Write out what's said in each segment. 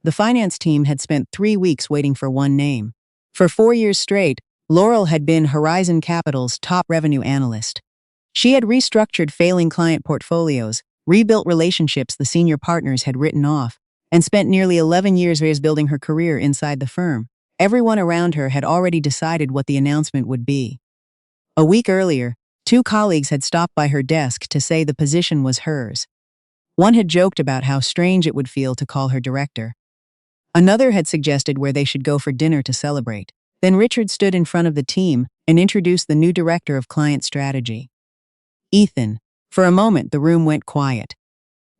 the finance team had spent 3 weeks waiting for one name. For 4 years straight, Laurel had been Horizon Capital's top revenue analyst. She had restructured failing client portfolios, rebuilt relationships the senior partners had written off, and spent nearly 11 years building her career inside the firm. Everyone around her had already decided what the announcement would be. A week earlier, 2 colleagues had stopped by her desk to say the position was hers. One had joked about how strange it would feel to call her director. Another had suggested where they should go for dinner to celebrate. Then Richard stood in front of the team and introduced the new director of client strategy. Ethan. For a moment, the room went quiet.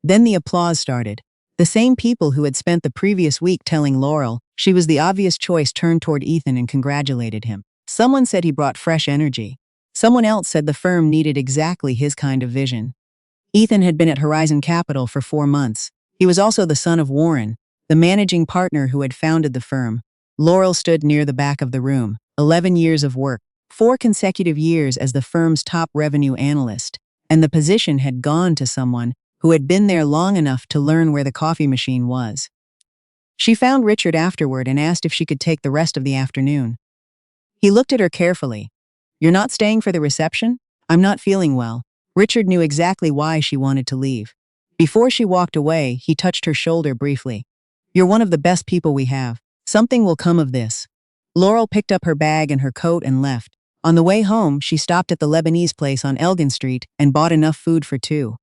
Then the applause started. The same people who had spent the previous week telling Laurel she was the obvious choice turned toward Ethan and congratulated him. Someone said he brought fresh energy. Someone else said the firm needed exactly his kind of vision. Ethan had been at Horizon Capital for 4 months. He was also the son of Warren, the managing partner who had founded the firm. Laurel stood near the back of the room. 11 years of work, 4 consecutive years as the firm's top revenue analyst, and the position had gone to someone who had been there long enough to learn where the coffee machine was. She found Richard afterward and asked if she could take the rest of the afternoon. He looked at her carefully. "You're not staying for the reception?" "I'm not feeling well." Richard knew exactly why she wanted to leave. Before she walked away, he touched her shoulder briefly. "You're one of the best people we have. Something will come of this." Laurel picked up her bag and her coat and left. On the way home, she stopped at the Lebanese place on Elgin Street and bought enough food for 2.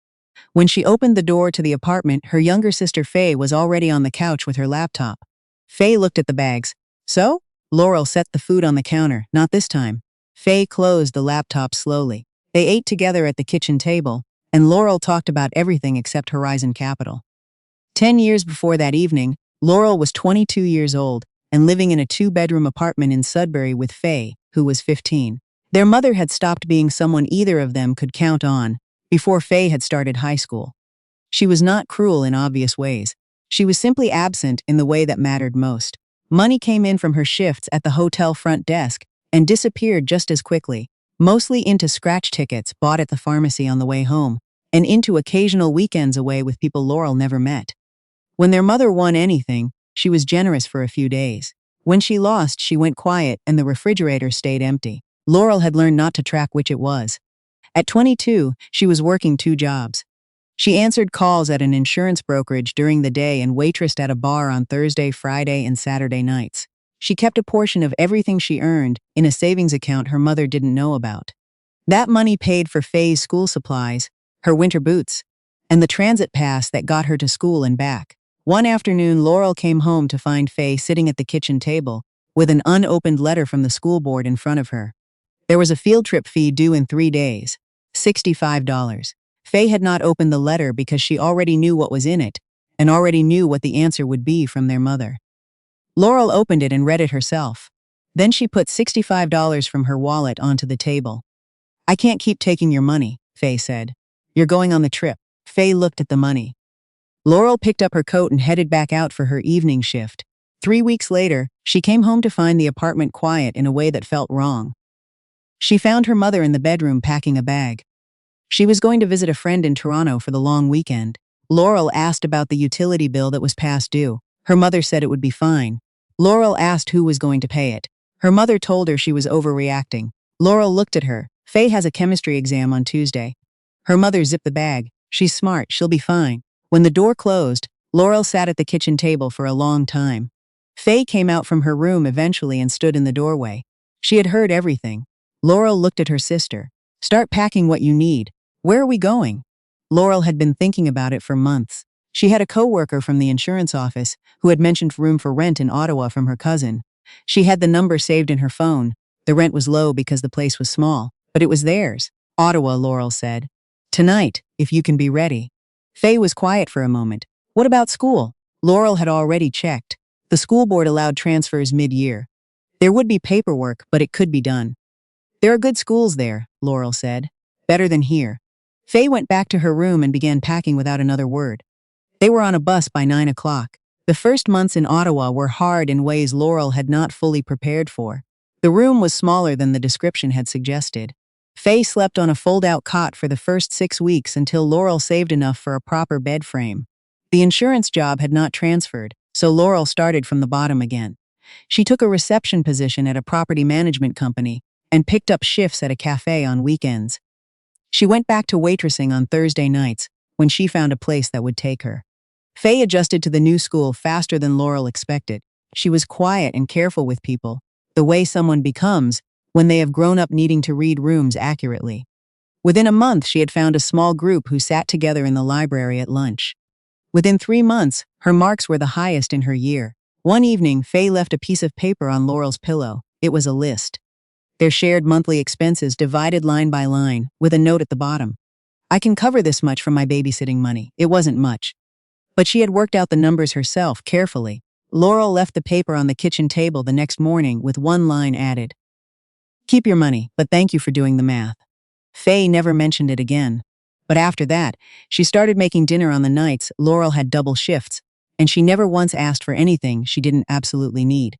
When she opened the door to the apartment, her younger sister Faye was already on the couch with her laptop. Faye looked at the bags. "So?" Laurel set the food on the counter. "Not this time." Faye closed the laptop slowly. They ate together at the kitchen table, and Laurel talked about everything except Horizon Capital. 10 years before that evening, Laurel was 22 years old and living in a 2-bedroom apartment in Sudbury with Faye, who was 15. Their mother had stopped being someone either of them could count on before Faye had started high school. She was not cruel in obvious ways. She was simply absent in the way that mattered most. Money came in from her shifts at the hotel front desk and disappeared just as quickly, mostly into scratch tickets bought at the pharmacy on the way home, and into occasional weekends away with people Laurel never met. When their mother won anything, she was generous for a few days. When she lost, she went quiet and the refrigerator stayed empty. Laurel had learned not to track which it was. At 22, she was working 2 jobs. She answered calls at an insurance brokerage during the day and waitressed at a bar on Thursday, Friday, and Saturday nights. She kept a portion of everything she earned in a savings account her mother didn't know about. That money paid for Faye's school supplies, her winter boots, and the transit pass that got her to school and back. One afternoon, Laurel came home to find Faye sitting at the kitchen table with an unopened letter from the school board in front of her. There was a field trip fee due in 3 days, $65. Faye had not opened the letter because she already knew what was in it and already knew what the answer would be from their mother. Laurel opened it and read it herself. Then she put $65 from her wallet onto the table. "I can't keep taking your money," Faye said. "You're going on the trip." Faye looked at the money. Laurel picked up her coat and headed back out for her evening shift. 3 weeks later, she came home to find the apartment quiet in a way that felt wrong. She found her mother in the bedroom packing a bag. She was going to visit a friend in Toronto for the long weekend. Laurel asked about the utility bill that was past due. Her mother said it would be fine. Laurel asked who was going to pay it. Her mother told her she was overreacting. Laurel looked at her. "Faye has a chemistry exam on Tuesday." Her mother zipped the bag. "She's smart, she'll be fine." When the door closed, Laurel sat at the kitchen table for a long time. Faye came out from her room eventually and stood in the doorway. She had heard everything. Laurel looked at her sister. "Start packing what you need. Where are we going?" Laurel had been thinking about it for months. She had a coworker from the insurance office who had mentioned room for rent in Ottawa from her cousin. She had the number saved in her phone. The rent was low because the place was small, but it was theirs. "Ottawa," Laurel said. "Tonight, if you can be ready." Faye was quiet for a moment. "What about school?" Laurel had already checked. The school board allowed transfers mid-year. There would be paperwork, but it could be done. "There are good schools there," Laurel said. "Better than here." Faye went back to her room and began packing without another word. They were on a bus by 9 o'clock. The first months in Ottawa were hard in ways Laurel had not fully prepared for. The room was smaller than the description had suggested. Faye slept on a fold-out cot for the first 6 weeks until Laurel saved enough for a proper bed frame. The insurance job had not transferred, So Laurel started from the bottom again. She took a reception position at a property management company and picked up shifts at a cafe on weekends. She went back to waitressing on Thursday nights when she found a place that would take her. Faye adjusted to the new school faster than Laurel expected. She was quiet and careful with people, the way someone becomes when they have grown up needing to read rooms accurately. Within a month, she had found a small group who sat together in the library at lunch. Within 3 months, her marks were the highest in her year. One evening, Faye left a piece of paper on Laurel's pillow. It was a list. Their shared monthly expenses divided line by line, with a note at the bottom. I can cover this much from my babysitting money. It wasn't much. But she had worked out the numbers herself, carefully. Laurel left the paper on the kitchen table the next morning with one line added. Keep your money, but thank you for doing the math. Faye never mentioned it again. But after that, she started making dinner on the nights Laurel had double shifts, and she never once asked for anything she didn't absolutely need.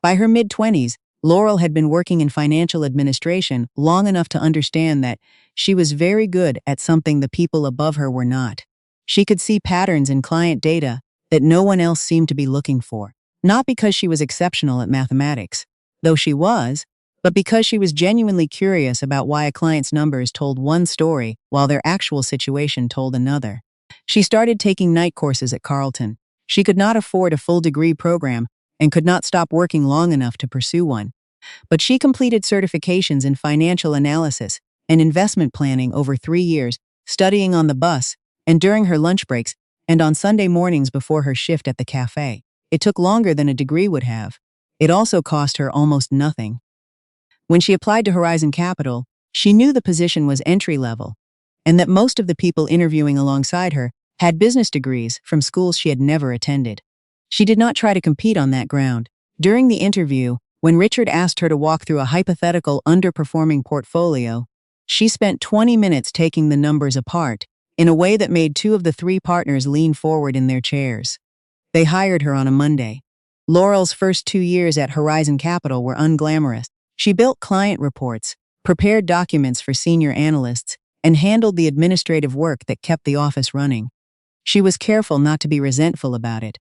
By her mid-20s, Laurel had been working in financial administration long enough to understand that she was very good at something the people above her were not. She could see patterns in client data that no one else seemed to be looking for, not because she was exceptional at mathematics, though she was, but because she was genuinely curious about why a client's numbers told one story while their actual situation told another. She started taking night courses at Carleton. She could not afford a full degree program and could not stop working long enough to pursue one. But she completed certifications in financial analysis and investment planning over 3 years, studying on the bus and during her lunch breaks and on Sunday mornings before her shift at the cafe. It took longer than a degree would have. It also cost her almost nothing. When she applied to Horizon Capital, she knew the position was entry-level, and that most of the people interviewing alongside her had business degrees from schools she had never attended. She did not try to compete on that ground. During the interview, when Richard asked her to walk through a hypothetical underperforming portfolio, she spent 20 minutes taking the numbers apart in a way that made 2 of the 3 partners lean forward in their chairs. They hired her on a Monday. Laurel's first 2 years at Horizon Capital were unglamorous. She built client reports, prepared documents for senior analysts, and handled the administrative work that kept the office running. She was careful not to be resentful about it.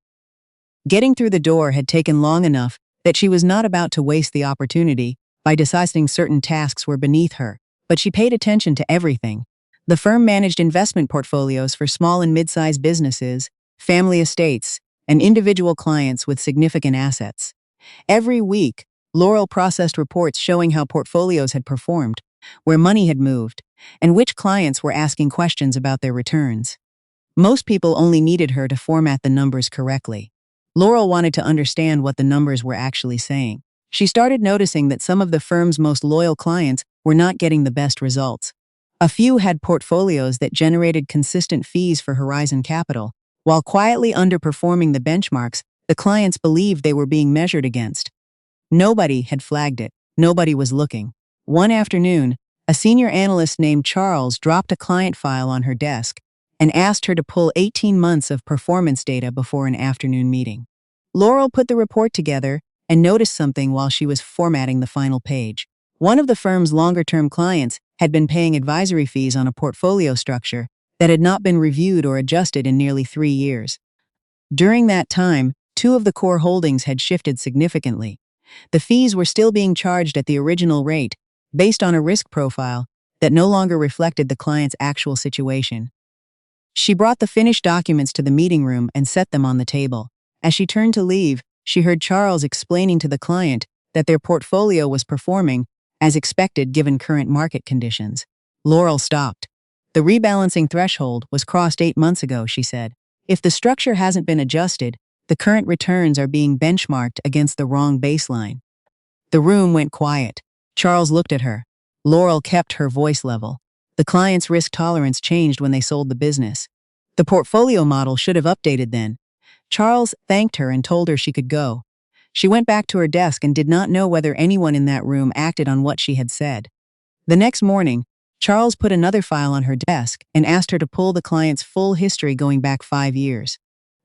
Getting through the door had taken long enough that she was not about to waste the opportunity by deciding certain tasks were beneath her, but she paid attention to everything. The firm managed investment portfolios for small and mid-sized businesses, family estates, and individual clients with significant assets. Every week, Laurel processed reports showing how portfolios had performed, where money had moved, and which clients were asking questions about their returns. Most people only needed her to format the numbers correctly. Laurel wanted to understand what the numbers were actually saying. She started noticing that some of the firm's most loyal clients were not getting the best results. A few had portfolios that generated consistent fees for Horizon Capital, while quietly underperforming the benchmarks the clients believed they were being measured against. Nobody had flagged it. Nobody was looking. One afternoon, a senior analyst named Charles dropped a client file on her desk and asked her to pull 18 months of performance data before an afternoon meeting. Laurel put the report together and noticed something while she was formatting the final page. One of the firm's longer-term clients had been paying advisory fees on a portfolio structure that had not been reviewed or adjusted in nearly 3 years. During that time, 2 of the core holdings had shifted significantly. The fees were still being charged at the original rate, based on a risk profile that no longer reflected the client's actual situation. She brought the finished documents to the meeting room and set them on the table. As she turned to leave, she heard Charles explaining to the client that their portfolio was performing as expected given current market conditions. Laurel stopped. The rebalancing threshold was crossed 8 months ago, she said. If the structure hasn't been adjusted, the current returns are being benchmarked against the wrong baseline. The room went quiet. Charles looked at her. Laurel kept her voice level. The client's risk tolerance changed when they sold the business. The portfolio model should have updated then. Charles thanked her and told her she could go. She went back to her desk and did not know whether anyone in that room acted on what she had said. The next morning, Charles put another file on her desk and asked her to pull the client's full history going back 5 years.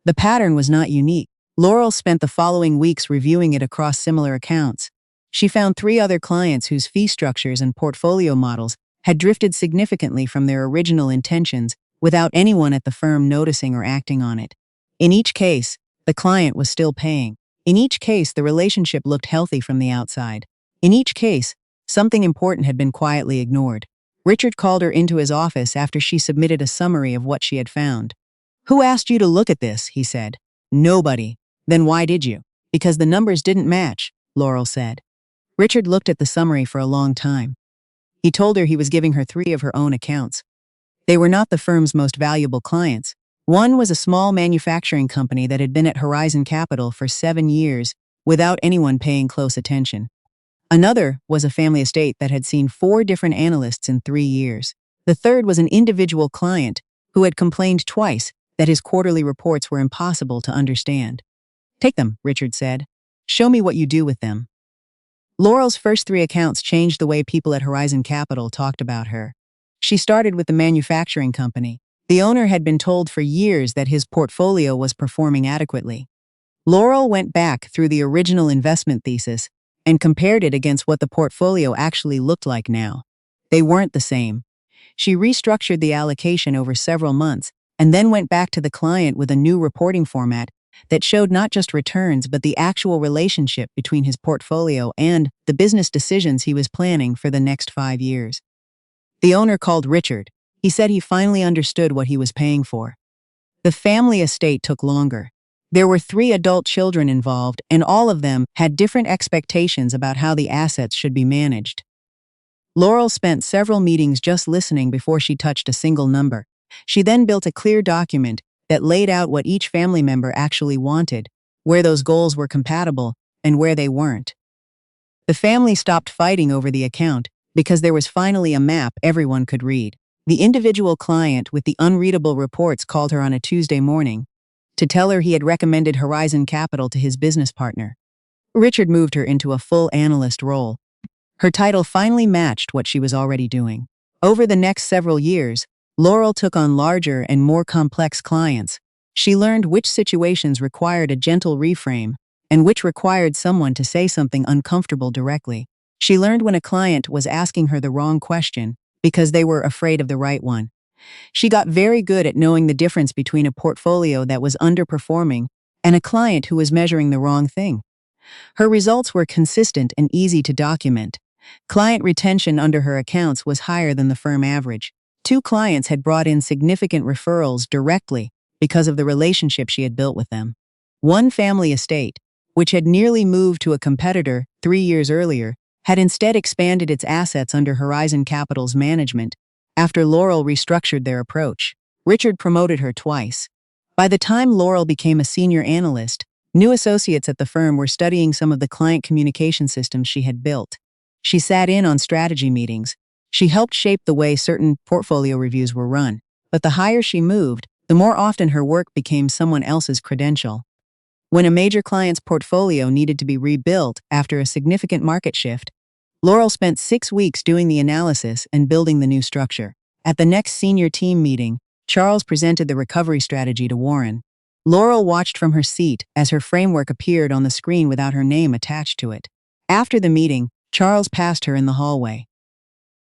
The pattern was not unique. Laurel spent the following weeks reviewing it across similar accounts. She found 3 other clients whose fee structures and portfolio models had drifted significantly from their original intentions without anyone at the firm noticing or acting on it. In each case, The client was still paying. In each case, the relationship looked healthy from the outside. In each case, something important had been quietly ignored. Richard called her into his office after she submitted a summary of what she had found. "Who asked you to look at this?" he said. "Nobody." "Then why did you?" "Because the numbers didn't match," Laurel said. Richard looked at the summary for a long time. He told her he was giving her 3 of her own accounts. They were not the firm's most valuable clients. One was a small manufacturing company that had been at Horizon Capital for 7 years without anyone paying close attention. Another was a family estate that had seen 4 different analysts in 3 years. The third was an individual client who had complained twice that his quarterly reports were impossible to understand. "Take them," Richard said. "Show me what you do with them." Laurel's first 3 accounts changed the way people at Horizon Capital talked about her. She started with the manufacturing company. The owner had been told for years that his portfolio was performing adequately. Laurel went back through the original investment thesis and compared it against what the portfolio actually looked like now. They weren't the same. She restructured the allocation over several months and then went back to the client with a new reporting format that showed not just returns but the actual relationship between his portfolio and the business decisions he was planning for the next 5 years. The owner called Richard. He said he finally understood what he was paying for. The family estate took longer. There were 3 adult children involved, and all of them had different expectations about how the assets should be managed. Laurel spent several meetings just listening before she touched a single number. She then built a clear document that laid out what each family member actually wanted, where those goals were compatible, and where they weren't. The family stopped fighting over the account because there was finally a map everyone could read. The individual client with the unreadable reports called her on a Tuesday morning to tell her he had recommended Horizon Capital to his business partner. Richard moved her into a full analyst role. Her title finally matched what she was already doing. Over the next several years, Laurel took on larger and more complex clients. She learned which situations required a gentle reframe and which required someone to say something uncomfortable directly. She learned when a client was asking her the wrong question because they were afraid of the right one. She got very good at knowing the difference between a portfolio that was underperforming and a client who was measuring the wrong thing. Her results were consistent and easy to document. Client retention under her accounts was higher than the firm average. 2 clients had brought in significant referrals directly because of the relationship she had built with them. One family estate, which had nearly moved to a competitor 3 years earlier, had instead expanded its assets under Horizon Capital's management after Laurel restructured their approach. Richard promoted her twice. By the time Laurel became a senior analyst, new associates at the firm were studying some of the client communication systems she had built. She sat in on strategy meetings. She helped shape the way certain portfolio reviews were run. But the higher she moved, the more often her work became someone else's credential. When a major client's portfolio needed to be rebuilt after a significant market shift, Laurel spent 6 weeks doing the analysis and building the new structure. At the next senior team meeting, Charles presented the recovery strategy to Warren. Laurel watched from her seat as her framework appeared on the screen without her name attached to it. After the meeting, Charles passed her in the hallway.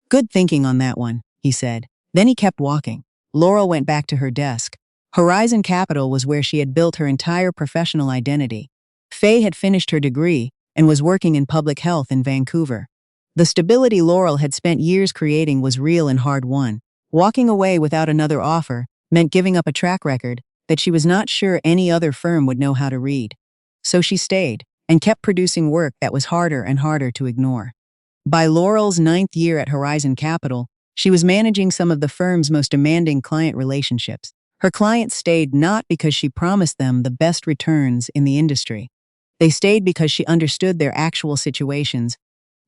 "Good thinking on that one," he said. Then he kept walking. Laurel went back to her desk. Horizon Capital was where she had built her entire professional identity. Faye had finished her degree and was working in public health in Vancouver. The stability Laurel had spent years creating was real and hard-won. Walking away without another offer meant giving up a track record that she was not sure any other firm would know how to read. So she stayed and kept producing work that was harder and harder to ignore. By Laurel's 9th year at Horizon Capital, she was managing some of the firm's most demanding client relationships. Her clients stayed not because she promised them the best returns in the industry. They stayed because she understood their actual situations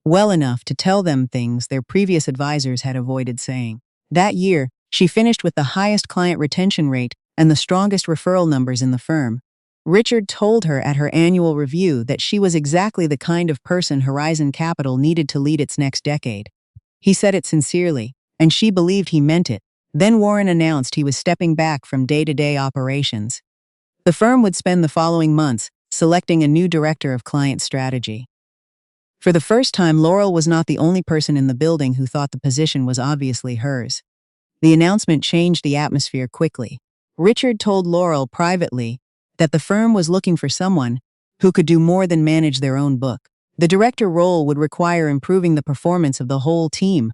well enough to tell them things their previous advisors had avoided saying. That year, she finished with the highest client retention rate and the strongest referral numbers in the firm. Richard told her at her annual review that she was exactly the kind of person Horizon Capital needed to lead its next decade. He said it sincerely, and she believed he meant it. Then Warren announced he was stepping back from day-to-day operations. The firm would spend the following months selecting a new director of client strategy. For the first time, Laurel was not the only person in the building who thought the position was obviously hers. The announcement changed the atmosphere quickly. Richard told Laurel privately that the firm was looking for someone who could do more than manage their own book. The director role would require improving the performance of the whole team,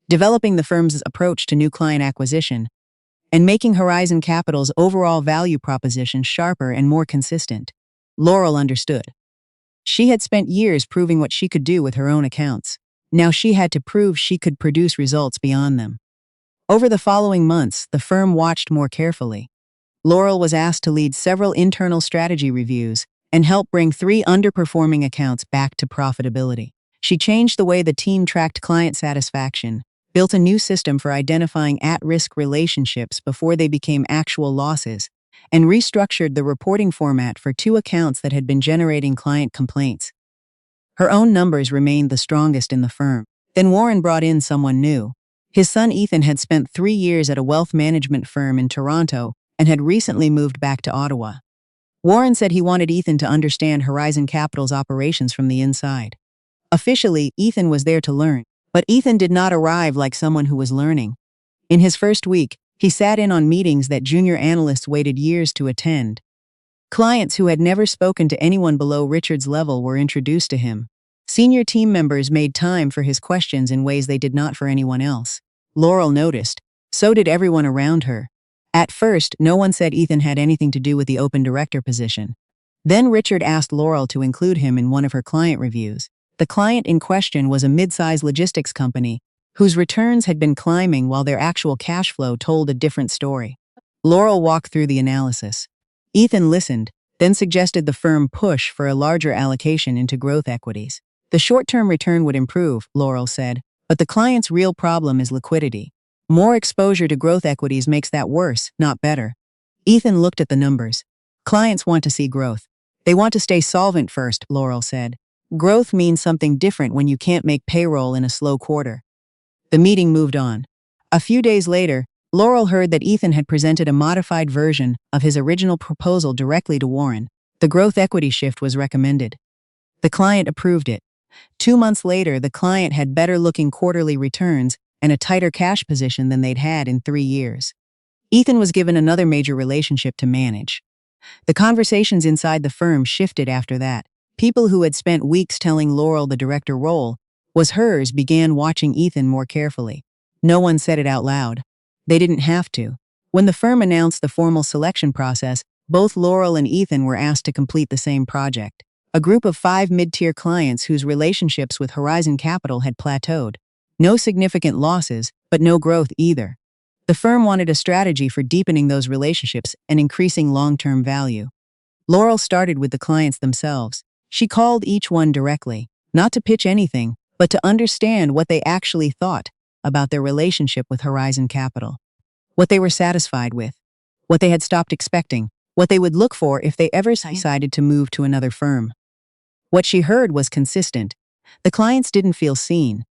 developing the firm's approach to new client acquisition, and making Horizon Capital's overall value proposition sharper and more consistent. Laurel understood. She had spent years proving what she could do with her own accounts. Now she had to prove she could produce results beyond them. Over the following months, the firm watched more carefully. Laurel was asked to lead several internal strategy reviews and help bring 3 underperforming accounts back to profitability. She changed the way the team tracked client satisfaction, built a new system for identifying at-risk relationships before they became actual losses, and restructured the reporting format for 2 accounts that had been generating client complaints. Her own numbers remained the strongest in the firm. Then Warren brought in someone new. His son Ethan had spent 3 years at a wealth management firm in Toronto and had recently moved back to Ottawa. Warren said he wanted Ethan to understand Horizon Capital's operations from the inside. Officially, Ethan was there to learn, but Ethan did not arrive like someone who was learning. In his first week, he sat in on meetings that junior analysts waited years to attend. Clients who had never spoken to anyone below Richard's level were introduced to him. Senior team members made time for his questions in ways they did not for anyone else. Laurel noticed. So did everyone around her. At first, no one said Ethan had anything to do with the open director position. Then Richard asked Laurel to include him in one of her client reviews. The client in question was a mid-size logistics company whose returns had been climbing while their actual cash flow told a different story. Laurel walked through the analysis. Ethan listened, then suggested the firm push for a larger allocation into growth equities. The short-term return would improve, Laurel said, but the client's real problem is liquidity. More exposure to growth equities makes that worse, not better. Ethan looked at the numbers. Clients want to see growth. They want to stay solvent first, Laurel said. Growth means something different when you can't make payroll in a slow quarter. The meeting moved on. A few days later, Laurel heard that Ethan had presented a modified version of his original proposal directly to Warren. The growth equity shift was recommended. The client approved it. 2 months later, the client had better-looking quarterly returns and a tighter cash position than they'd had in 3 years. Ethan was given another major relationship to manage. The conversations inside the firm shifted after that. People who had spent weeks telling Laurel the director role was hers began watching Ethan more carefully. No one said it out loud. They didn't have to. When the firm announced the formal selection process, both Laurel and Ethan were asked to complete the same project. A group of 5 mid-tier clients whose relationships with Horizon Capital had plateaued. No significant losses, but no growth either. The firm wanted a strategy for deepening those relationships and increasing long-term value. Laurel started with the clients themselves. She called each one directly, not to pitch anything, but to understand what they actually thought about their relationship with Horizon Capital. What they were satisfied with, what they had stopped expecting, what they would look for if they ever decided to move to another firm. What she heard was consistent. The clients didn't feel seen.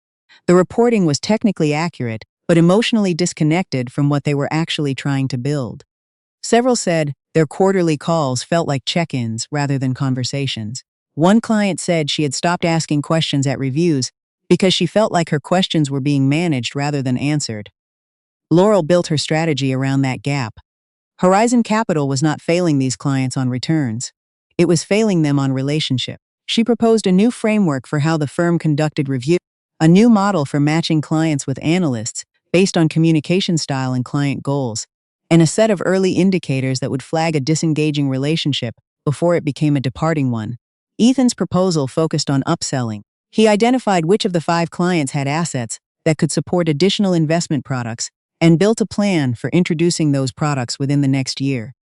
The reporting was technically accurate, but emotionally disconnected from what they were actually trying to build. Several said their quarterly calls felt like check-ins rather than conversations. One client said she had stopped asking questions at reviews because she felt like her questions were being managed rather than answered. Laurel built her strategy around that gap. Horizon Capital was not failing these clients on returns. It was failing them on relationship. She proposed a new framework for how the firm conducted review, a new model for matching clients with analysts based on communication style and client goals, and a set of early indicators that would flag a disengaging relationship before it became a departing one. Ethan's proposal focused on upselling. He identified which of the 5 clients had assets that could support additional investment products and built a plan for introducing those products within the next year.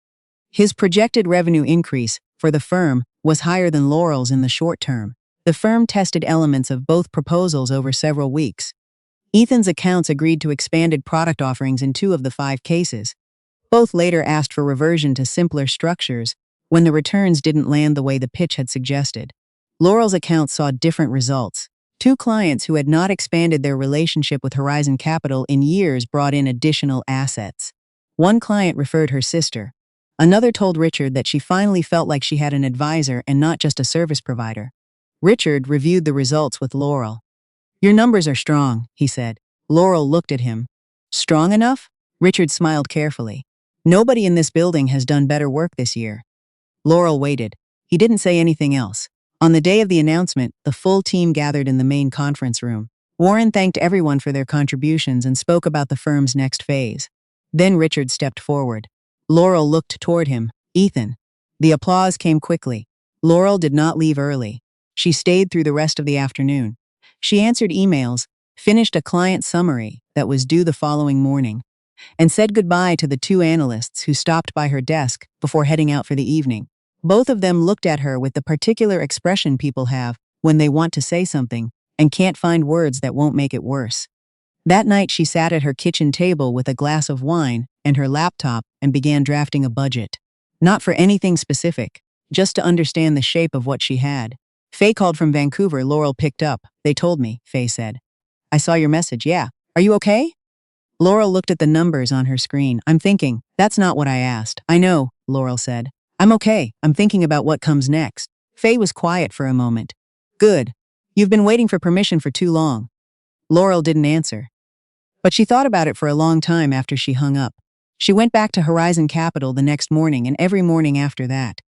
His projected revenue increase for the firm was higher than Laurel's in the short term. The firm tested elements of both proposals over several weeks. Ethan's accounts agreed to expanded product offerings in 2 of the 5 cases. Both later asked for reversion to simpler structures when the returns didn't land the way the pitch had suggested. Laurel's accounts saw different results. 2 clients who had not expanded their relationship with Horizon Capital in years brought in additional assets. One client referred her sister. Another told Richard that she finally felt like she had an advisor and not just a service provider. Richard reviewed the results with Laurel. "Your numbers are strong," he said. Laurel looked at him. "Strong enough?" Richard smiled carefully. "Nobody in this building has done better work this year." Laurel waited. He didn't say anything else. On the day of the announcement, the full team gathered in the main conference room. Warren thanked everyone for their contributions and spoke about the firm's next phase. Then Richard stepped forward. Laurel looked toward him. Ethan. The applause came quickly. Laurel did not leave early. She stayed through the rest of the afternoon. She answered emails, finished a client summary that was due the following morning, and said goodbye to the two analysts who stopped by her desk before heading out for the evening. Both of them looked at her with the particular expression people have when they want to say something and can't find words that won't make it worse. That night she sat at her kitchen table with a glass of wine and her laptop and began drafting a budget. Not for anything specific, just to understand the shape of what she had. Faye called from Vancouver. Laurel picked up. They told me, Faye said. I saw your message, yeah. Are you okay? Laurel looked at the numbers on her screen. I'm thinking, that's not what I asked. I know, Laurel said. I'm okay. I'm thinking about what comes next. Faye was quiet for a moment. Good. You've been waiting for permission for too long. Laurel didn't answer. But she thought about it for a long time after she hung up. She went back to Horizon Capital the next morning and every morning after that.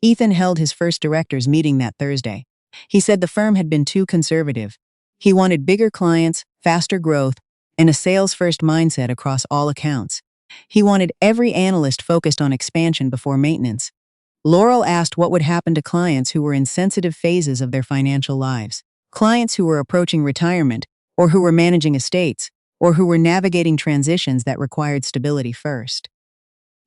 Ethan held his first directors meeting that Thursday. He said the firm had been too conservative. He wanted bigger clients, faster growth, and a sales-first mindset across all accounts. He wanted every analyst focused on expansion before maintenance. Laurel asked what would happen to clients who were in sensitive phases of their financial lives. Clients who were approaching retirement, or who were managing estates, or who were navigating transitions that required stability first.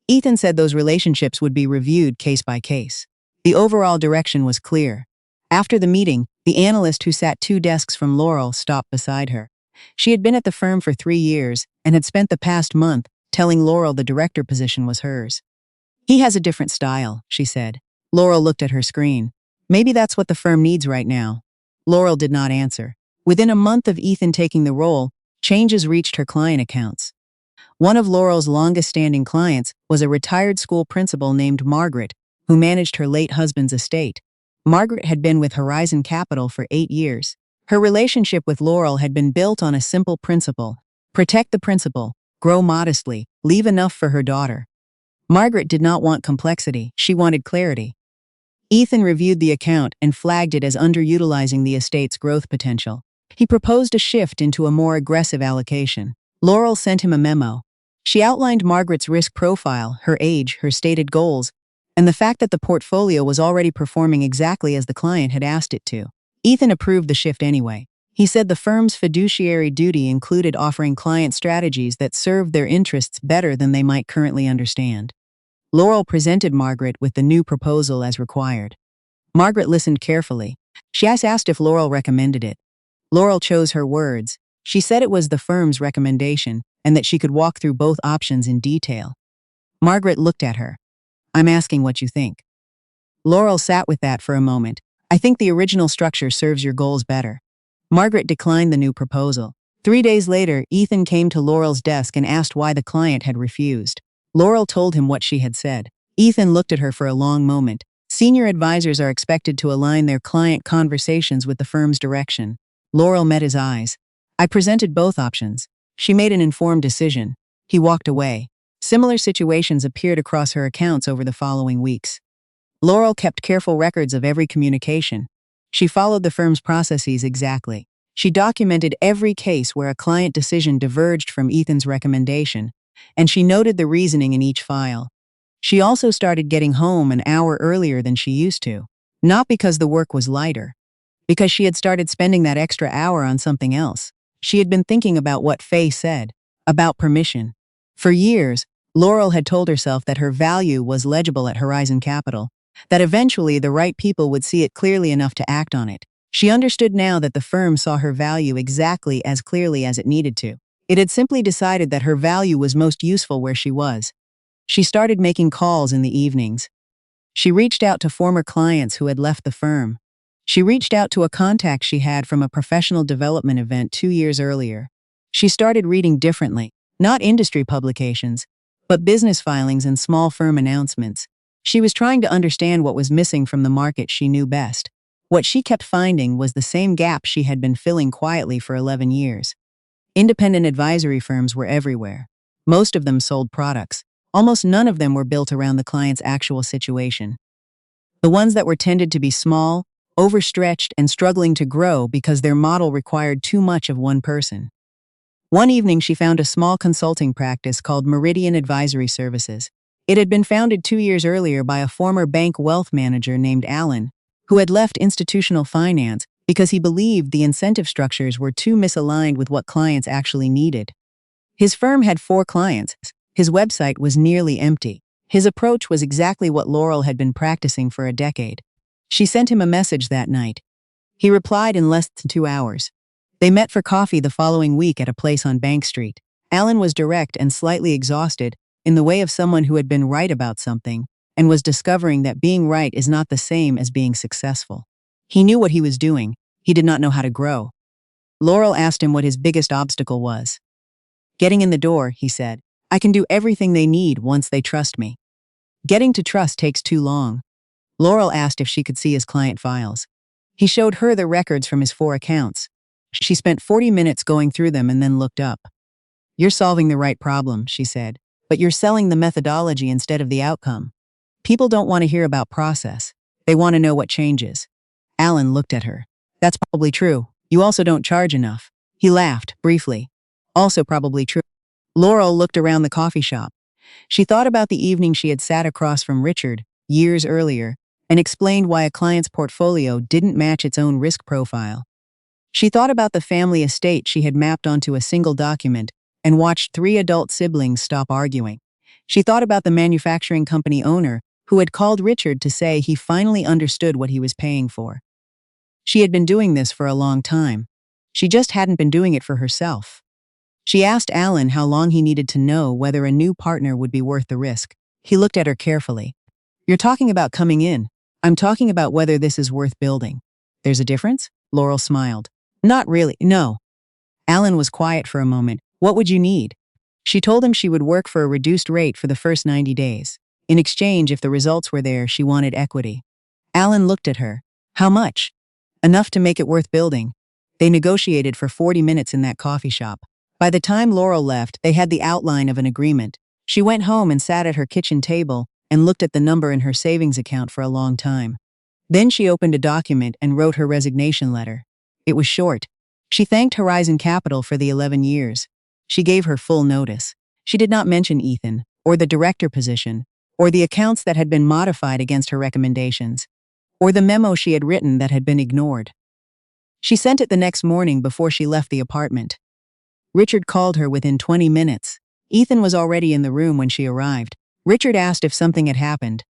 Ethan said those relationships would be reviewed case by case. The overall direction was clear. After the meeting, the analyst who sat 2 desks from Laurel stopped beside her. She had been at the firm for 3 years and had spent the past month telling Laurel the director position was hers. He has a different style, she said. Laurel looked at her screen. Maybe that's what the firm needs right now. Laurel did not answer. Within a month of Ethan taking the role, changes reached her client accounts. One of Laurel's longest-standing clients was a retired school principal named Margaret, who managed her late husband's estate. Margaret had been with Horizon Capital for 8 years. Her relationship with Laurel had been built on a simple principle: protect the principal, grow modestly, leave enough for her daughter. Margaret did not want complexity, she wanted clarity. Ethan reviewed the account and flagged it as underutilizing the estate's growth potential. He proposed a shift into a more aggressive allocation. Laurel sent him a memo. She outlined Margaret's risk profile, her age, her stated goals, and the fact that the portfolio was already performing exactly as the client had asked it to. Ethan approved the shift anyway. He said the firm's fiduciary duty included offering client strategies that served their interests better than they might currently understand. Laurel presented Margaret with the new proposal as required. Margaret listened carefully. She asked if Laurel recommended it. Laurel chose her words. She said it was the firm's recommendation and that she could walk through both options in detail. Margaret looked at her. I'm asking what you think. Laurel sat with that for a moment. I think the original structure serves your goals better. Margaret declined the new proposal. 3 days later, Ethan came to Laurel's desk and asked why the client had refused. Laurel told him what she had said. Ethan looked at her for a long moment. Senior advisors are expected to align their client conversations with the firm's direction. Laurel met his eyes. I presented both options. She made an informed decision. He walked away. Similar situations appeared across her accounts over the following weeks. Laurel kept careful records of every communication. She followed the firm's processes exactly. She documented every case where a client decision diverged from Ethan's recommendation, and she noted the reasoning in each file. She also started getting home an hour earlier than she used to. Not because the work was lighter, because she had started spending that extra hour on something else. She had been thinking about what Faye said, about permission. For years, Laurel had told herself that her value was legible at Horizon Capital, that eventually the right people would see it clearly enough to act on it. She understood now that the firm saw her value exactly as clearly as it needed to. It had simply decided that her value was most useful where she was. She started making calls in the evenings. She reached out to former clients who had left the firm. She reached out to a contact she had from a professional development event 2 years earlier. She started reading differently, not industry publications, but business filings and small firm announcements. She was trying to understand what was missing from the market she knew best. What she kept finding was the same gap she had been filling quietly for 11 years. Independent advisory firms were everywhere. Most of them sold products. Almost none of them were built around the client's actual situation. The ones that were tended to be small, overstretched, and struggling to grow because their model required too much of one person. One evening, she found a small consulting practice called Meridian Advisory Services. It had been founded 2 years earlier by a former bank wealth manager named Alan, who had left institutional finance because he believed the incentive structures were too misaligned with what clients actually needed. His firm had 4 clients. His website was nearly empty. His approach was exactly what Laurel had been practicing for a decade. She sent him a message that night. He replied in less than 2 hours. They met for coffee the following week at a place on Bank Street. Alan was direct and slightly exhausted, in the way of someone who had been right about something, and was discovering that being right is not the same as being successful. He knew what he was doing. He did not know how to grow. Laurel asked him what his biggest obstacle was. Getting in the door, he said. I can do everything they need once they trust me. Getting to trust takes too long. Laurel asked if she could see his client files. He showed her the records from his 4 accounts. She spent 40 minutes going through them and then looked up. You're solving the right problem, she said, but you're selling the methodology instead of the outcome. People don't want to hear about process. They want to know what changes. Alan looked at her. That's probably true. You also don't charge enough. He laughed, briefly. Also probably true. Laurel looked around the coffee shop. She thought about the evening she had sat across from Richard, years earlier, and explained why a client's portfolio didn't match its own risk profile. She thought about the family estate she had mapped onto a single document and watched 3 adult siblings stop arguing. She thought about the manufacturing company owner who had called Richard to say he finally understood what he was paying for. She had been doing this for a long time. She just hadn't been doing it for herself. She asked Alan how long he needed to know whether a new partner would be worth the risk. He looked at her carefully. You're talking about coming in. I'm talking about whether this is worth building. There's a difference? Laurel smiled. Not really, no. Alan was quiet for a moment. What would you need? She told him she would work for a reduced rate for the first 90 days. In exchange, if the results were there, she wanted equity. Alan looked at her. How much? Enough to make it worth building. They negotiated for 40 minutes in that coffee shop. By the time Laurel left, they had the outline of an agreement. She went home and sat at her kitchen table and looked at the number in her savings account for a long time. Then she opened a document and wrote her resignation letter. It was short. She thanked Horizon Capital for the 11 years. She gave her full notice. She did not mention Ethan, or the director position, or the accounts that had been modified against her recommendations, or the memo she had written that had been ignored. She sent it the next morning before she left the apartment. Richard called her within 20 minutes. Ethan was already in the room when she arrived. Richard asked if something had happened.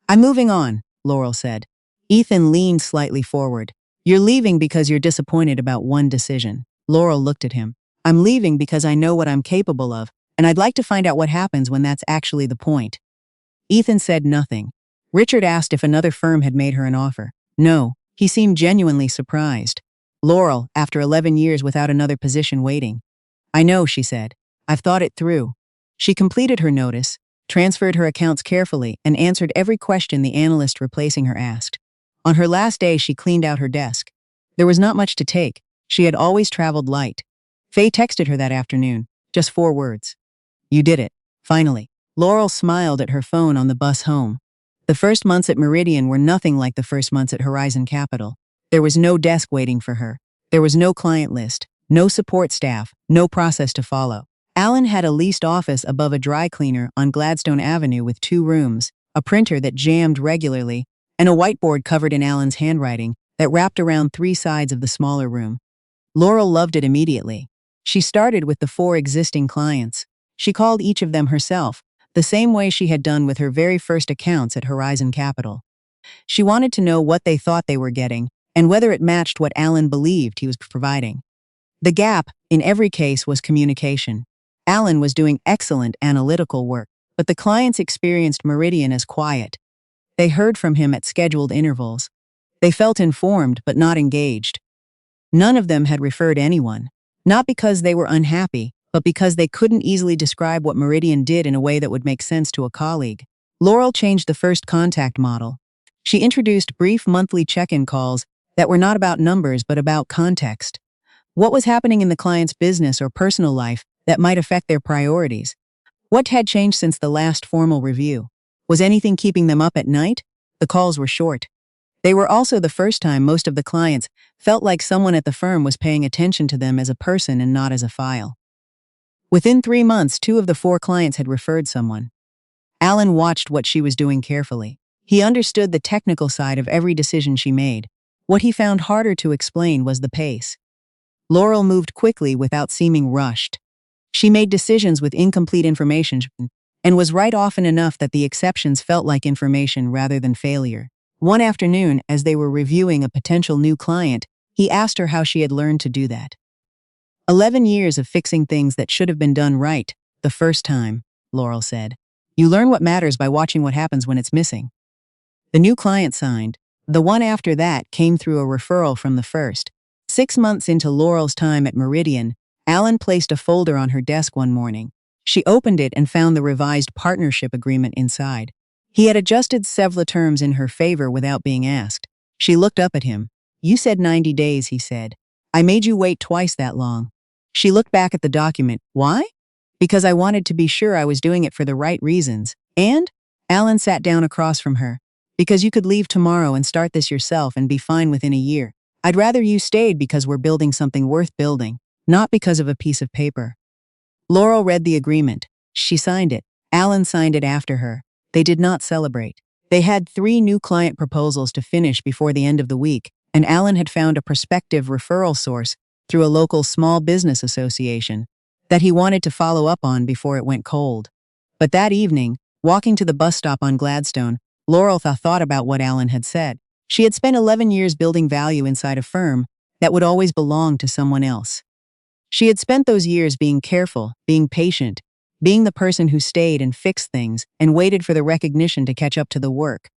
I'm moving on, Laurel said. Ethan leaned slightly forward. You're leaving because you're disappointed about one decision. Laurel looked at him. I'm leaving because I know what I'm capable of, and I'd like to find out what happens when that's actually the point. Ethan said nothing. Richard asked if another firm had made her an offer. No, he seemed genuinely surprised. Laurel, after 11 years without another position waiting. I know, she said. I've thought it through. She completed her notice, transferred her accounts carefully, and answered every question the analyst replacing her asked. On her last day, she cleaned out her desk. There was not much to take. She had always traveled light. Faye texted her that afternoon. Just 4 words. You did it. Finally. Laurel smiled at her phone on the bus home. The first months at Meridian were nothing like the first months at Horizon Capital. There was no desk waiting for her. There was no client list, no support staff, no process to follow. Alan had a leased office above a dry cleaner on Gladstone Avenue with 2 rooms, a printer that jammed regularly, and a whiteboard covered in Alan's handwriting that wrapped around 3 sides of the smaller room. Laurel loved it immediately. She started with the 4 existing clients. She called each of them herself, the same way she had done with her very first accounts at Horizon Capital. She wanted to know what they thought they were getting and whether it matched what Alan believed he was providing. The gap, in every case, was communication. Alan was doing excellent analytical work, but the clients experienced Meridian as quiet. They heard from him at scheduled intervals. They felt informed but not engaged. None of them had referred anyone, not because they were unhappy, but because they couldn't easily describe what Meridian did in a way that would make sense to a colleague. Laurel changed the first contact model. She introduced brief monthly check-in calls that were not about numbers but about context. What was happening in the client's business or personal life that might affect their priorities? What had changed since the last formal review? Was anything keeping them up at night? The calls were short. They were also the first time most of the clients felt like someone at the firm was paying attention to them as a person and not as a file. Within 3 months, 2 of the 4 clients had referred someone. Alan watched what she was doing carefully. He understood the technical side of every decision she made. What he found harder to explain was the pace. Laurel moved quickly without seeming rushed. She made decisions with incomplete information and was right often enough that the exceptions felt like information rather than failure. One afternoon, as they were reviewing a potential new client, he asked her how she had learned to do that. 11 years of fixing things that should have been done right, the first time, Laurel said. You learn what matters by watching what happens when it's missing. The new client signed. The one after that came through a referral from the first. 6 months into Laurel's time at Meridian, Alan placed a folder on her desk one morning. She opened it and found the revised partnership agreement inside. He had adjusted several terms in her favor without being asked. She looked up at him. You said 90 days, he said. I made you wait twice that long. She looked back at the document. Why? Because I wanted to be sure I was doing it for the right reasons. And? Alan sat down across from her. Because you could leave tomorrow and start this yourself and be fine within a year. I'd rather you stayed because we're building something worth building, not because of a piece of paper. Laurel read the agreement. She signed it. Alan signed it after her. They did not celebrate. They had 3 new client proposals to finish before the end of the week, and Alan had found a prospective referral source through a local small business association that he wanted to follow up on before it went cold. But that evening, walking to the bus stop on Gladstone, Laurel thought about what Alan had said. She had spent 11 years building value inside a firm that would always belong to someone else. She had spent those years being careful, being patient, being the person who stayed and fixed things and waited for the recognition to catch up to the work.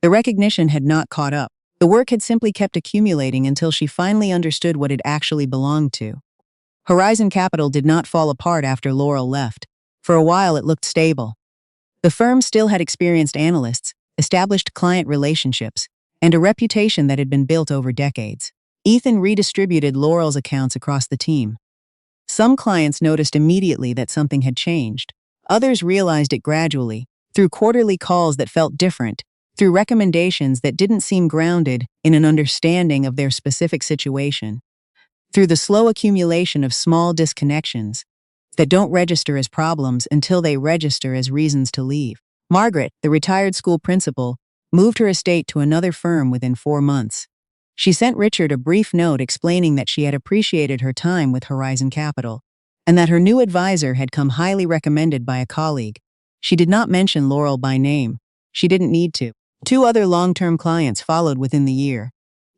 The recognition had not caught up. The work had simply kept accumulating until she finally understood what it actually belonged to. Horizon Capital did not fall apart after Laurel left. For a while it looked stable. The firm still had experienced analysts, established client relationships, and a reputation that had been built over decades. Ethan redistributed Laurel's accounts across the team. Some clients noticed immediately that something had changed. Others realized it gradually, through quarterly calls that felt different, through recommendations that didn't seem grounded in an understanding of their specific situation, through the slow accumulation of small disconnections that don't register as problems until they register as reasons to leave. Margaret, the retired school principal, moved her estate to another firm within 4 months. She sent Richard a brief note explaining that she had appreciated her time with Horizon Capital, and that her new advisor had come highly recommended by a colleague. She did not mention Laurel by name. She didn't need to. 2 other long-term clients followed within the year.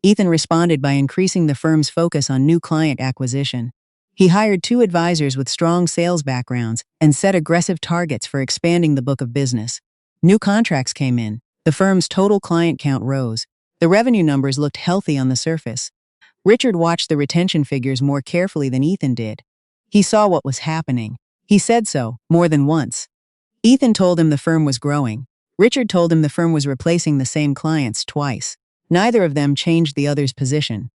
Ethan responded by increasing the firm's focus on new client acquisition. He hired 2 advisors with strong sales backgrounds and set aggressive targets for expanding the book of business. New contracts came in. The firm's total client count rose. The revenue numbers looked healthy on the surface. Richard watched the retention figures more carefully than Ethan did. He saw what was happening. He said so, more than once. Ethan told him the firm was growing. Richard told him the firm was replacing the same clients twice. Neither of them changed the other's position.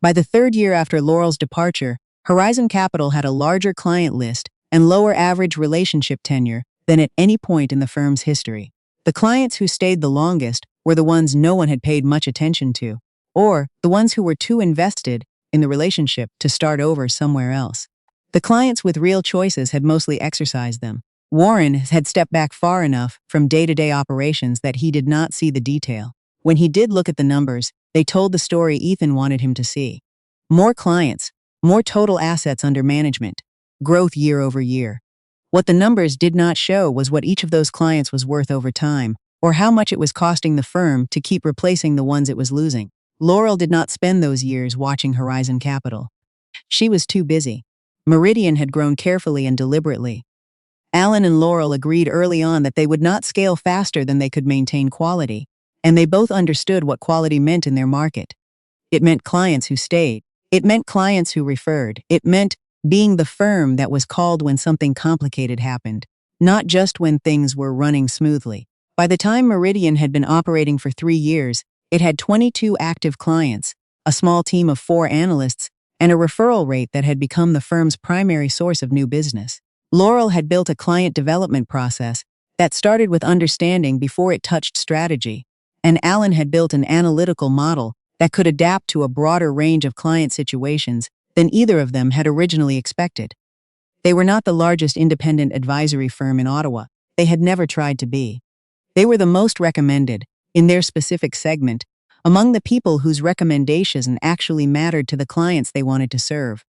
By the 3rd year after Laurel's departure, Horizon Capital had a larger client list and lower average relationship tenure than at any point in the firm's history. The clients who stayed the longest were the ones no one had paid much attention to, or the ones who were too invested in the relationship to start over somewhere else. The clients with real choices had mostly exercised them. Warren had stepped back far enough from day-to-day operations that he did not see the detail. When he did look at the numbers, they told the story Ethan wanted him to see. More clients, more total assets under management, growth year over year. What the numbers did not show was what each of those clients was worth over time, or how much it was costing the firm to keep replacing the ones it was losing. Laurel did not spend those years watching Horizon Capital. She was too busy. Meridian had grown carefully and deliberately. Alan and Laurel agreed early on that they would not scale faster than they could maintain quality, and they both understood what quality meant in their market. It meant clients who stayed. It meant clients who referred. It meant being the firm that was called when something complicated happened, not just when things were running smoothly. By the time Meridian had been operating for 3 years, it had 22 active clients, a small team of 4 analysts, and a referral rate that had become the firm's primary source of new business. Laurel had built a client development process that started with understanding before it touched strategy, and Alan had built an analytical model that could adapt to a broader range of client situations than either of them had originally expected. They were not the largest independent advisory firm in Ottawa. They had never tried to be. They were the most recommended, in their specific segment, among the people whose recommendations actually mattered to the clients they wanted to serve.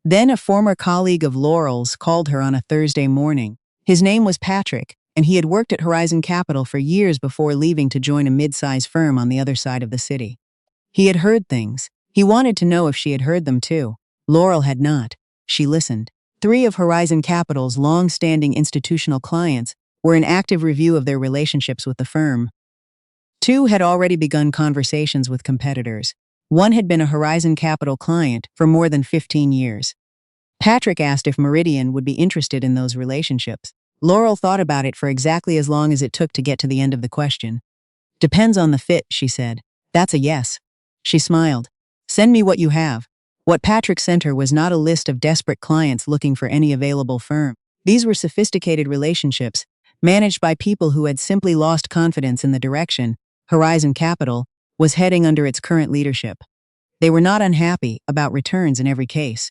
Then a former colleague of Laurel's called her on a Thursday morning. His name was Patrick, and he had worked at Horizon Capital for years before leaving to join a mid-size firm on the other side of the city. He had heard things. He wanted to know if she had heard them too. Laurel had not. She listened. 3 of Horizon Capital's long-standing institutional clients were in active review of their relationships with the firm. 2 had already begun conversations with competitors. 1 had been a Horizon Capital client for more than 15 years. Patrick asked if Meridian would be interested in those relationships. Laurel thought about it for exactly as long as it took to get to the end of the question. "Depends on the fit," she said. "That's a yes." She smiled. "Send me what you have." What Patrick sent her was not a list of desperate clients looking for any available firm. These were sophisticated relationships, managed by people who had simply lost confidence in the direction Horizon Capital was heading under its current leadership. They were not unhappy about returns in every case.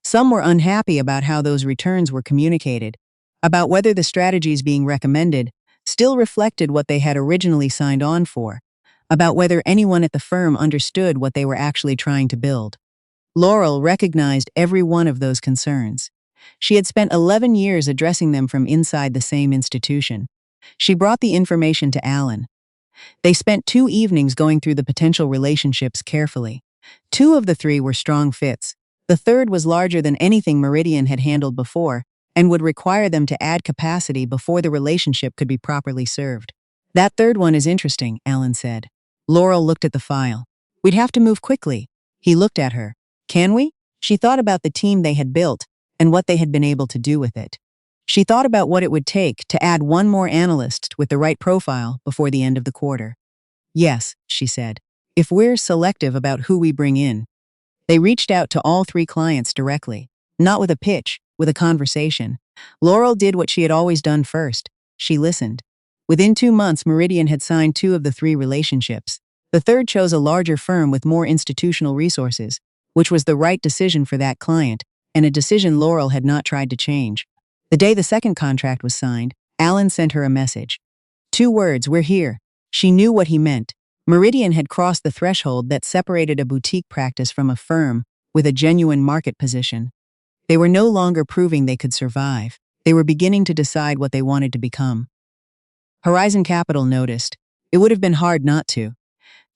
Some were unhappy about how those returns were communicated, about whether the strategies being recommended still reflected what they had originally signed on for, about whether anyone at the firm understood what they were actually trying to build. Laurel recognized every one of those concerns. She had spent 11 years addressing them from inside the same institution. She brought the information to Alan. They spent 2 evenings going through the potential relationships carefully. 2 of the 3 were strong fits. The third was larger than anything Meridian had handled before and would require them to add capacity before the relationship could be properly served. "That third one is interesting," Alan said. Laurel looked at the file. "We'd have to move quickly." He looked at her. "Can we?" She thought about the team they had built and what they had been able to do with it. She thought about what it would take to add 1 more analyst with the right profile before the end of the quarter. "Yes," she said, "if we're selective about who we bring in." They reached out to all 3 clients directly, not with a pitch, with a conversation. Laurel did what she had always done first. She listened. Within 2 months, Meridian had signed 2 of the 3 relationships. The third chose a larger firm with more institutional resources, which was the right decision for that client, and a decision Laurel had not tried to change. The day the second contract was signed, Alan sent her a message. 2 words, "We're here." She knew what he meant. Meridian had crossed the threshold that separated a boutique practice from a firm with a genuine market position. They were no longer proving they could survive. They were beginning to decide what they wanted to become. Horizon Capital noticed. It would have been hard not to.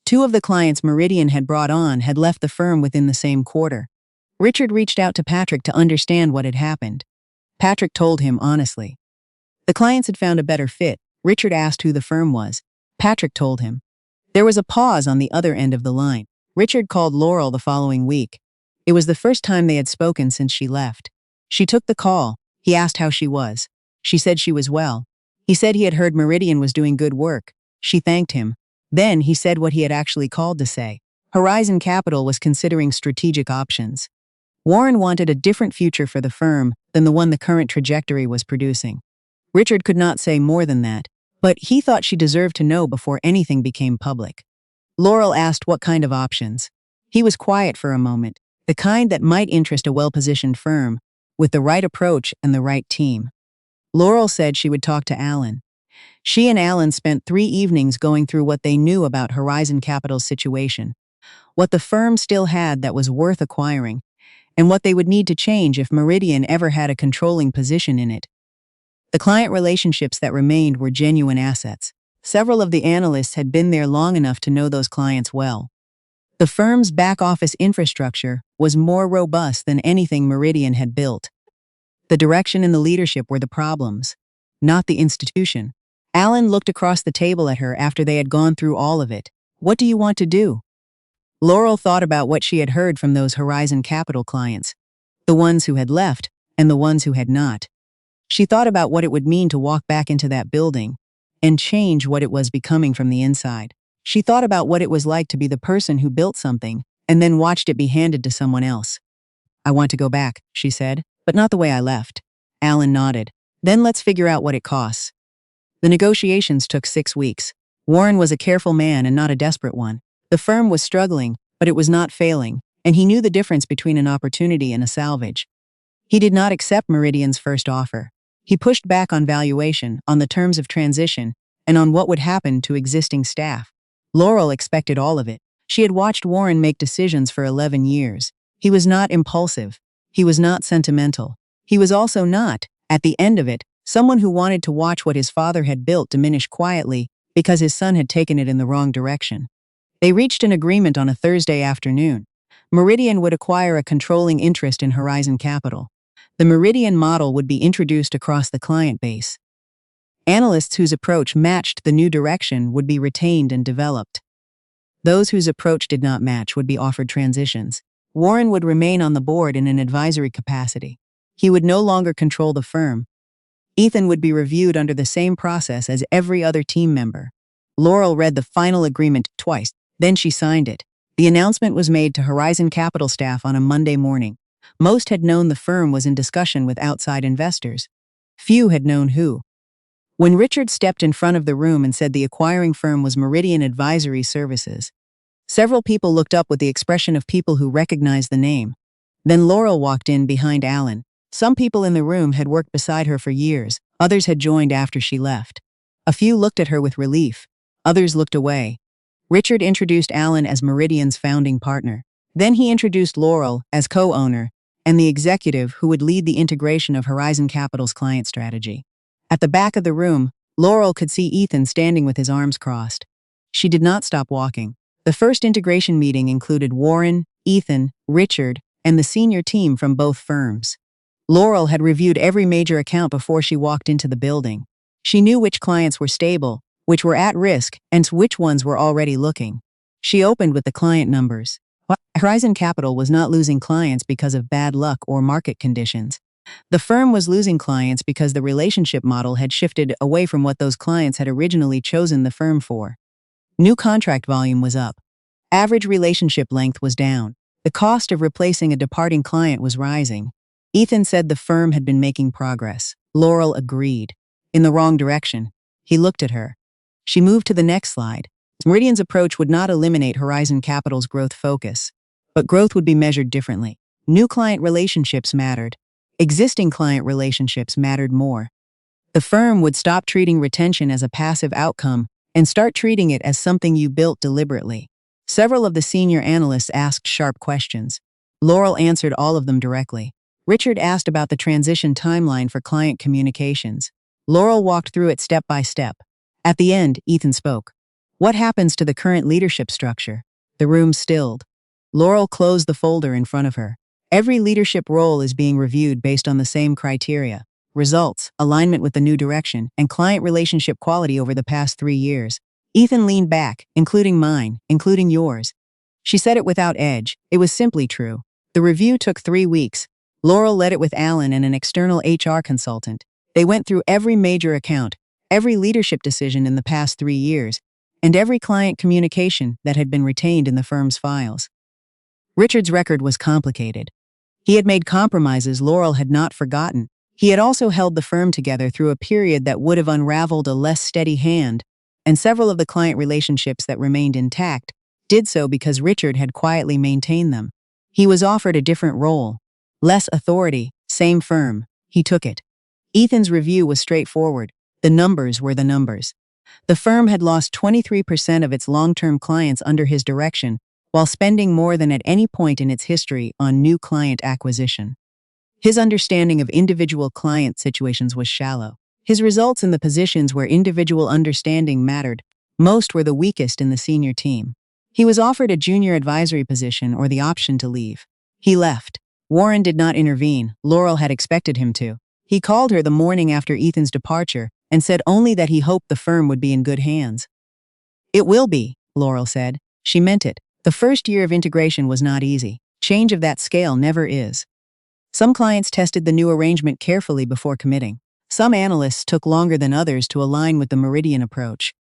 2 of the clients Meridian had brought on had left the firm within the same quarter. Richard reached out to Patrick to understand what had happened. Patrick told him honestly. The clients had found a better fit. Richard asked who the firm was. Patrick told him. There was a pause on the other end of the line. Richard called Laurel the following week. It was the first time they had spoken since she left. She took the call. He asked how she was. She said she was well. He said he had heard Meridian was doing good work. She thanked him. Then he said what he had actually called to say. Horizon Capital was considering strategic options. Warren wanted a different future for the firm than the one the current trajectory was producing. Richard could not say more than that, but he thought she deserved to know before anything became public. Laurel asked what kind of options. He was quiet for a moment, the kind that might interest a well-positioned firm, with the right approach and the right team. Laurel said she would talk to Alan. She and Alan spent 3 evenings going through what they knew about Horizon Capital's situation, what the firm still had that was worth acquiring, and what they would need to change if Meridian ever had a controlling position in it. The client relationships that remained were genuine assets. Several of the analysts had been there long enough to know those clients well. The firm's back-office infrastructure was more robust than anything Meridian had built. The direction and the leadership were the problems, not the institution. Alan looked across the table at her after they had gone through all of it. "What do you want to do?" Laurel thought about what she had heard from those Horizon Capital clients, the ones who had left and the ones who had not. She thought about what it would mean to walk back into that building and change what it was becoming from the inside. She thought about what it was like to be the person who built something and then watched it be handed to someone else. "I want to go back," she said, "but not the way I left." Alan nodded. "Then let's figure out what it costs." The negotiations took 6 weeks. Warren was a careful man and not a desperate one. The firm was struggling, but it was not failing, and he knew the difference between an opportunity and a salvage. He did not accept Meridian's first offer. He pushed back on valuation, on the terms of transition, and on what would happen to existing staff. Laurel expected all of it. She had watched Warren make decisions for 11 years. He was not impulsive. He was not sentimental. He was also not, at the end of it, someone who wanted to watch what his father had built diminish quietly because his son had taken it in the wrong direction. They reached an agreement on a Thursday afternoon. Meridian would acquire a controlling interest in Horizon Capital. The Meridian model would be introduced across the client base. Analysts whose approach matched the new direction would be retained and developed. Those whose approach did not match would be offered transitions. Warren would remain on the board in an advisory capacity. He would no longer control the firm. Ethan would be reviewed under the same process as every other team member. Laurel read the final agreement twice, then she signed it. The announcement was made to Horizon Capital staff on a Monday morning. Most had known the firm was in discussion with outside investors. Few had known who. When Richard stepped in front of the room and said the acquiring firm was Meridian Advisory Services, several people looked up with the expression of people who recognized the name. Then Laurel walked in behind Alan. Some people in the room had worked beside her for years, others had joined after she left. A few looked at her with relief, others looked away. Richard introduced Alan as Meridian's founding partner. Then he introduced Laurel as co-owner and the executive who would lead the integration of Horizon Capital's client strategy. At the back of the room, Laurel could see Ethan standing with his arms crossed. She did not stop walking. The first integration meeting included Warren, Ethan, Richard, and the senior team from both firms. Laurel had reviewed every major account before she walked into the building. She knew which clients were stable, which were at risk, and which ones were already looking. She opened with the client numbers. Horizon Capital was not losing clients because of bad luck or market conditions. The firm was losing clients because the relationship model had shifted away from what those clients had originally chosen the firm for. New contract volume was up. Average relationship length was down. The cost of replacing a departing client was rising. Ethan said the firm had been making progress. Laurel agreed. In the wrong direction. He looked at her. She moved to the next slide. Meridian's approach would not eliminate Horizon Capital's growth focus, but growth would be measured differently. New client relationships mattered. Existing client relationships mattered more. The firm would stop treating retention as a passive outcome and start treating it as something you built deliberately. Several of the senior analysts asked sharp questions. Laurel answered all of them directly. Richard asked about the transition timeline for client communications. Laurel walked through it step by step. At the end, Ethan spoke. What happens to the current leadership structure? The room stilled. Laurel closed the folder in front of her. Every leadership role is being reviewed based on the same criteria: results, alignment with the new direction, and client relationship quality over the past 3 years. Ethan leaned back, including mine, including yours. She said it without edge. It was simply true. The review took 3 weeks. Laurel led it with Alan and an external HR consultant. They went through every major account, every leadership decision in the past 3 years, and every client communication that had been retained in the firm's files. Richard's record was complicated. He had made compromises Laurel had not forgotten. He had also held the firm together through a period that would have unraveled a less steady hand, and several of the client relationships that remained intact did so because Richard had quietly maintained them. He was offered a different role. Less authority, same firm. He took it. Ethan's review was straightforward. The numbers were the numbers. The firm had lost 23% of its long-term clients under his direction, while spending more than at any point in its history on new client acquisition. His understanding of individual client situations was shallow. His results in the positions where individual understanding mattered most were the weakest in the senior team. He was offered a junior advisory position or the option to leave. He left. Warren did not intervene. Laurel had expected him to. He called her the morning after Ethan's departure and said only that he hoped the firm would be in good hands. It will be, Laurel said. She meant it. The first year of integration was not easy. Change of that scale never is. Some clients tested the new arrangement carefully before committing. Some analysts took longer than others to align with the Meridian approach.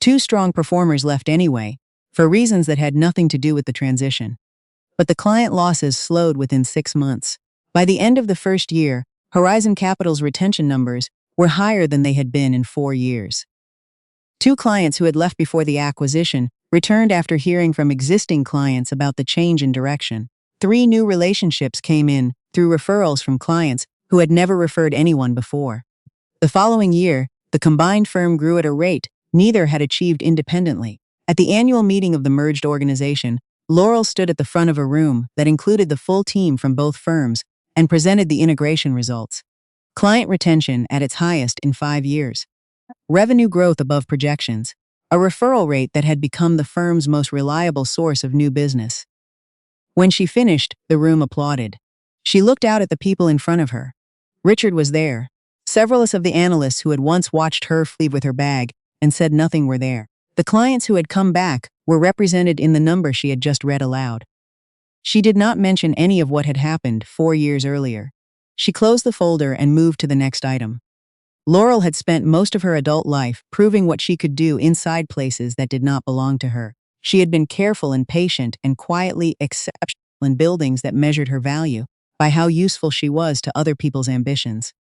2 strong performers left anyway, for reasons that had nothing to do with the transition. But the client losses slowed within 6 months. By the end of the first year, Horizon Capital's retention numbers were higher than they had been in 4 years. Two clients who had left before the acquisition returned after hearing from existing clients about the change in direction. Three new relationships came in through referrals from clients who had never referred anyone before. The following year, the combined firm grew at a rate neither had achieved independently. At the annual meeting of the merged organization, Laurel stood at the front of a room that included the full team from both firms and presented the integration results. Client retention at its highest in 5 years. Revenue growth above projections. A referral rate that had become the firm's most reliable source of new business. When she finished, the room applauded. She looked out at the people in front of her. Richard was there. Several of the analysts who had once watched her leave with her bag and said nothing were there. The clients who had come back were represented in the number she had just read aloud. She did not mention any of what had happened 4 years earlier. She closed the folder and moved to the next item. Laurel had spent most of her adult life proving what she could do inside places that did not belong to her. She had been careful and patient and quietly exceptional in buildings that measured her value by how useful she was to other people's ambitions.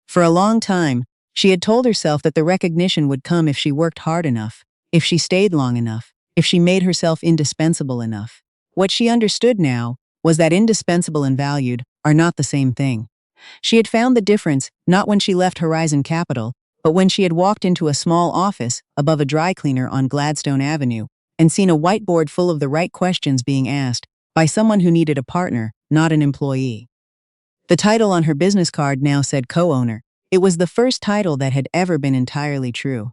For a long time, she had told herself that the recognition would come if she worked hard enough, if she stayed long enough, if she made herself indispensable enough. What she understood now was that indispensable and valued are not the same thing. She had found the difference not when she left Horizon Capital, but when she had walked into a small office above a dry cleaner on Gladstone Avenue and seen a whiteboard full of the right questions being asked by someone who needed a partner, not an employee. The title on her business card now said co-owner. It was the first title that had ever been entirely true.